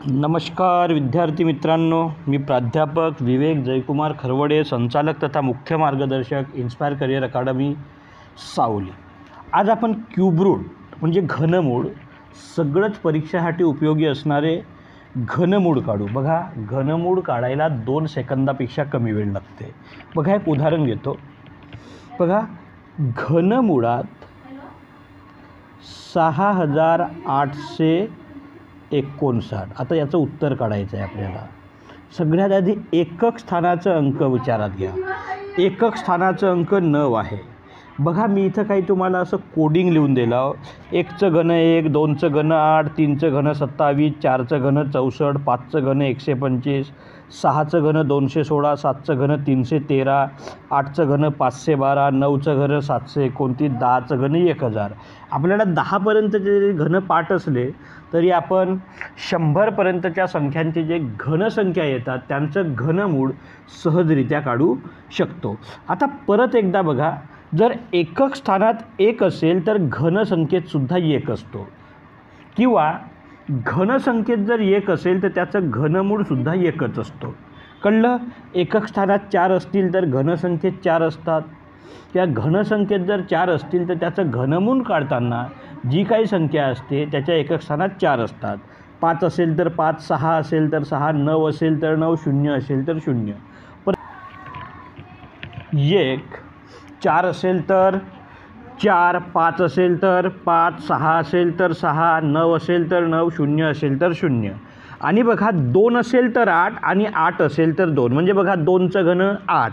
नमस्कार विद्यार्थी मित्रांनो, मी प्राध्यापक विवेक जयकुमार खरवडे, संचालक तथा मुख्य मार्गदर्शक इन्स्पायर करियर अकादमी सावली। आज आपण क्यूब रूट म्हणजे घनमूळ, सगळंच परीक्षेसाठी उपयोगी असणारे घनमूळ काढू। बघा, घनमूळ काढायला 2 सेकंदापेक्षा कमी वेळ लागते। बघा, एक उदाहरण घेतो। बघा, घनमुळात 6859। आता याचं उत्तर काढायचं आहे आपल्याला। सगळ्यात आधी एकक स्थानाचा अंक विचारात घ्या। एकक स्थानाचा अंक 9 आहे। बघा, मी इथं काही तुम्हाला असं कोडिंग लिहून दिलं। 1चं घन 1, 2चं घन 8, 3चं घन 27, 4चं घन 64, 5चं घन 125, 6चं घन 216, 7चं घन 313, 8चं घन 512, 9चं घन 729, 10चं घन 1000। आपल्याला 10पर्यंतचे जरी घन पाठ असले तरी आपण 100पर्यंतच्या संख्यांचे जे घनसंख्या येतात त्यांचं घनमूळ सहजरित्या काढू शकतो। आता परत एकदा बघा, जर एकक स्थानात 1 असेल तर घनसंख्येत सुद्धा 1 असतो, किंवा घनसंख्येत जर 1 असेल तर त्याचं घनमूळ सुद्धा 1च असतो। कळलं? एकक स्थानात 4 असतील तर घनसंख्येत 4 असतात। त्या घनसंख्येत जर 4 असतील तर त्याचं घनमूळ काढताना जी काही संख्या असते त्याच्या एकक स्थानात 4 असतात। 5 असेल तर 5, 6 असेल तर 6, 9 असेल तर 9, 0 असेल तर 0। पण 1, 4 असेल तर 4, 5 असेल तर 5, 6 असेल तर 6, 9 असेल तर 9, 0 असेल तर 0। आणि बघा, 2 असेल तर 8 आणि 8 असेल तर 2। म्हणजे बघा, 2चं घन 8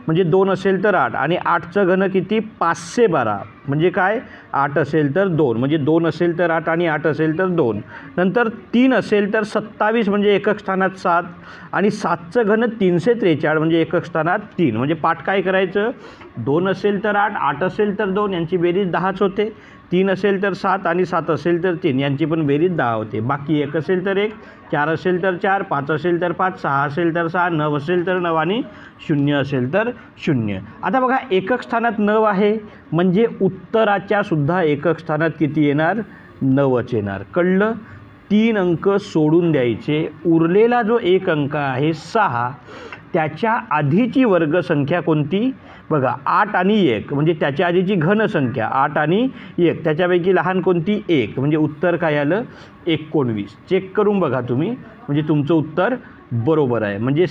म्हणजे 2 असेल तर 8 आणि 8चं घन किती 512 म्हणजे काय 8 असेल तर 2 म्हणजे 2 असेल तर 8 आणि 8 असेल तर 2। नंतर 3 असेल तर 27 म्हणजे एकक स्थानात 7 आणि 7चं घन 343 म्हणजे एकक स्थानात 3। म्हणजे पाठ काय करायचं, 2 असेल तर 8, 8 असेल तर 2 यांची बेरीज 10च होते। 3 असेल तर 7 आणि 7 असेल तर 3 यांची पण बेरीज 10 होते। बाकी 1 असेल तर 1, 4 असेल तर 4, 5 असेल तर 5, 6 असेल तर 6, 9 असेल तर 9 आणि 0 असेल तर 0। आता बघा, एकक स्थानात 9 आहे म्हणजे उत्तराच्या सुद्धा एकक स्थानात किती येणार, 9च येणार। कळलं? 3 अंक सोडून द्यायचे। उरलेला जो एक अंक आहे 6, त्याच्या आधीची वर्गसंख्या कोणती? बघा, 8 आणि 1 म्हणजे त्याच्या आधीची घनसंख्या 8 आणि 1, त्याच्यापैकी लहान कोणती? 1। म्हणजे उत्तर काय आलं? 19। चेक करून बघा तुम्ही, म्हणजे तुमचं उत्तर बरोबर आहे। म्हणजे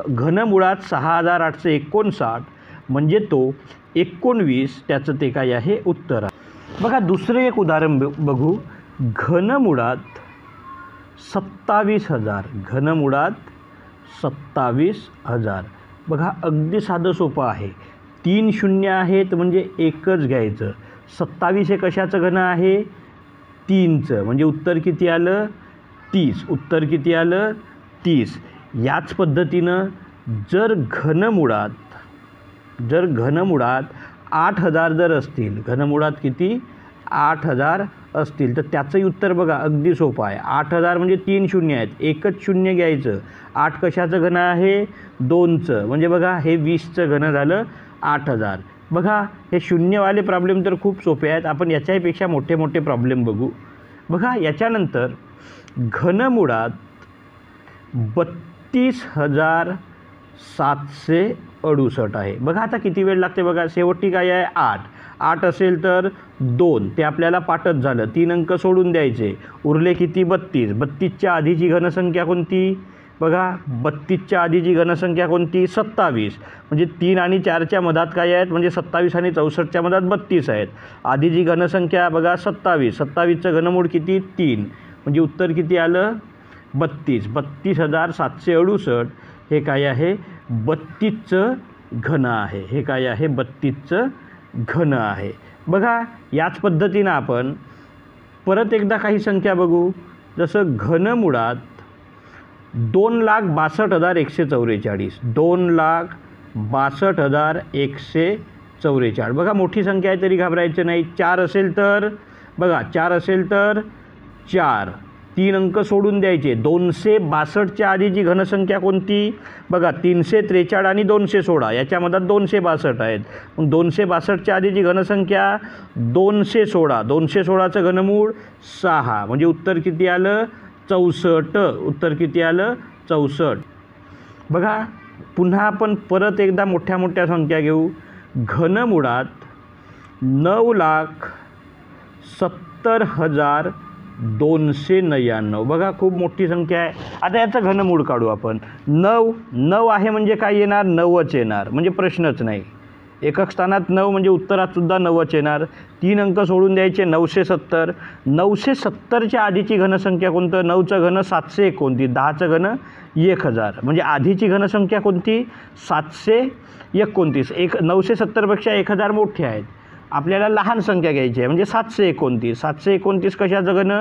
घनमुळात 6859 म्हणजे तो 19, त्याचं ते काय आहे उत्तर आहे। बघा, दुसरे एक उदाहरण बघू। घनमुळात 27000, घनमुळात 27000। बघा, अगदी साधं सोपं आहे। 3 शून्य आहेत म्हणजे एकच घ्यायचं। 27 हे कशाचं घन आहे? 3चं। म्हणजे उत्तर किती आलं? 30। उत्तर किती आलं? 30। याच पद्धतीनं जर घनमुळात 8000 जर असतील, घनमुळात किती 8000 असतील तर त्याचंही उत्तर बघा अगदी सोपं आहे। 8000 म्हणजे 3 शून्य आहेत, एकच शून्य घ्यायचं। 8 कशाचं घन आहे? 2चं। म्हणजे बघा, हे 20चं घन झालं 8000। बघा, हे शून्यवाले प्रॉब्लेम तर खूप सोपे आहेत, आपण याच्यापेक्षा मोठे मोठे प्रॉब्लेम बघू। बघा, याच्यानंतर घनमुळात 32768 आहे। बघा, आता किती वेळ लागते बघा, शेवटी काय आहे 8। 8 असेल तर 2, ते आपल्याला पाठच झालं। 3 अंक सोडून द्यायचे, उरले किती 32। 32च्या आधीची घनसंख्या कोणती? बघा, 32च्या आधीची घनसंख्या कोणती? 27। म्हणजे 3 आणि 4च्या मधात काय आहेत? म्हणजे 27 आणि 64च्या मधात 32 आहेत। आधीची घनसंख्या बघा 27, 27चं घनमूळ किती 3, म्हणजे उत्तर किती आलं 32। 32768 हे काय आहे? 32चं घन आहे। हे काय आहे? 32चं घन आहे। बघा, याच पद्धतीनं आपण परत एकदा काही संख्या बघू। जसं घनमुळात 2,62,144, 2,62,144। बघा, मोठी संख्या आहे तरी घाबरायचं नाही। 4 असेल तर बघा, 4 असेल तर 4, 3 अंक सोडून द्यायचे। 262च्या आधीची घनसंख्या कोणती? बघा, 343 आणि 216, याच्यामध्ये 262 आहेत। मग 262च्या आधीची घनसंख्या 216, 216चं घनमूळ 6, म्हणजे उत्तर किती आलं 64. उत्तर किती आलं? 64. बघा पुन्हा आपण परत एकदा मोठ्या मोठ्या संख्या घेऊ. घनमुळात 9,70,299. बघा खूप मोठी संख्या आहे. आता याचं घनमूळ काढू आपण. 9 आहे म्हणजे काय येणार? 9च येणार, म्हणजे प्रश्नच नाही. एकक स्थानात 9 म्हणजे उत्तरात सुद्धा 9च येणार. 3 अंक सोडून द्यायचे. 970. 970च्या आधीची घनसंख्या कोणतं? 9चं घन 729, 10चं घन 1000. म्हणजे आधीची घनसंख्या कोणती? 729. 970पेक्षा 1000 मोठे आहेत. आपल्याला लहान संख्या घ्यायची आहे म्हणजे 729. 729 कशाचं घन?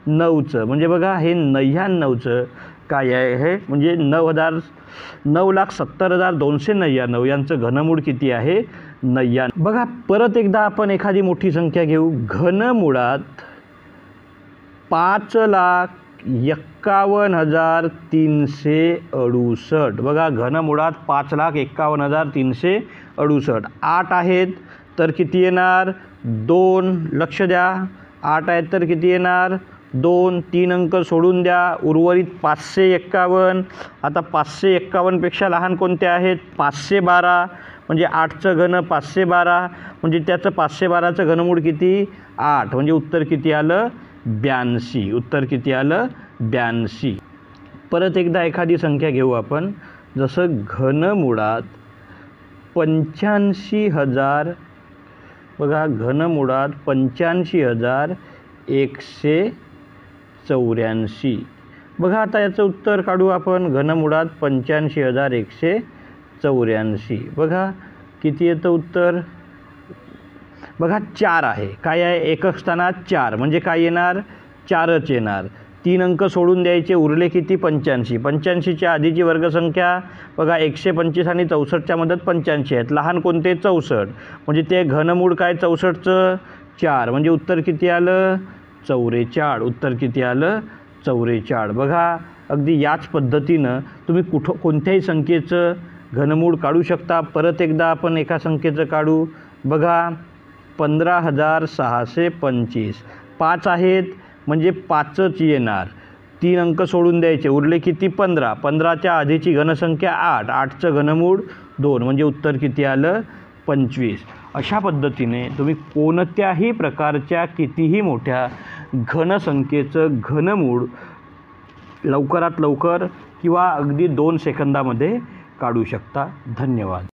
9चं. म्हणजे बघा हे 99चं काय आहे हे? म्हणजे 9,70,299 यांचं घनमूळ किती आहे? 99. बघा परत एकदा आपण एखादी मोठी संख्या घेऊ. घनमुळात 5,51,368. बघा घनमुळात 5,51,368. 8 आहेत तर किती येणार? 2. लक्ष द्या. 8 आहेत तर किती येणार? 2. 3 अंक सोडून द्या. उर्वरित 551. आता 551पेक्षा लहान कोणते आहेत? 512. म्हणजे 8चं घन 512. म्हणजे त्याचं 512चं घनमूळ किती? 8. म्हणजे उत्तर किती आलं? 82. उत्तर किती आलं? 82. परत एकदा एखादी संख्या घेऊ आपण. जसं घनमुळात 85,000. बघा घनमुळात 85,184. बघा आता याचं उत्तर काढू आपण. घनमुळात 85,184. बघा किती येतं उत्तर? बघा 4 आहे. काय आहे? एकक स्थानात 4 म्हणजे काय येणार? 4च येणार. 3 अंक सोडून द्यायचे. उरले किती? 85. 85च्या आधीची वर्गसंख्या बघा 125 आणि 64च्या मध्यात 85 आहेत. लहान कोणते? 64. म्हणजे ते घनमूळ काय 64चं? 4. म्हणजे उत्तर किती आलं? 44. उत्तर किती आलं? 44. बघा अगदी याच पद्धतीनं तुम्ही कोणत्याही संख्येचं घनमूळ काढू शकता. परत एकदा आपण एका संख्येचं काढू. बघा 15,625. 5 आहेत म्हणजे 5च येणार. 3 अंक सोडून द्यायचे. उरले किती? 15. 15च्या आधीची घनसंख्या 8. 8चं घनमूळ 2. म्हणजे उत्तर किती आलं? 25. अशा पद्धतीने तुम्ही कोणत्याही प्रकारच्या कितीही मोठ्या घनसंख्येचं घनमूळ लवकरात लवकर किंवा अगदी 2 सेकंदामध्ये काढू शकता. धन्यवाद.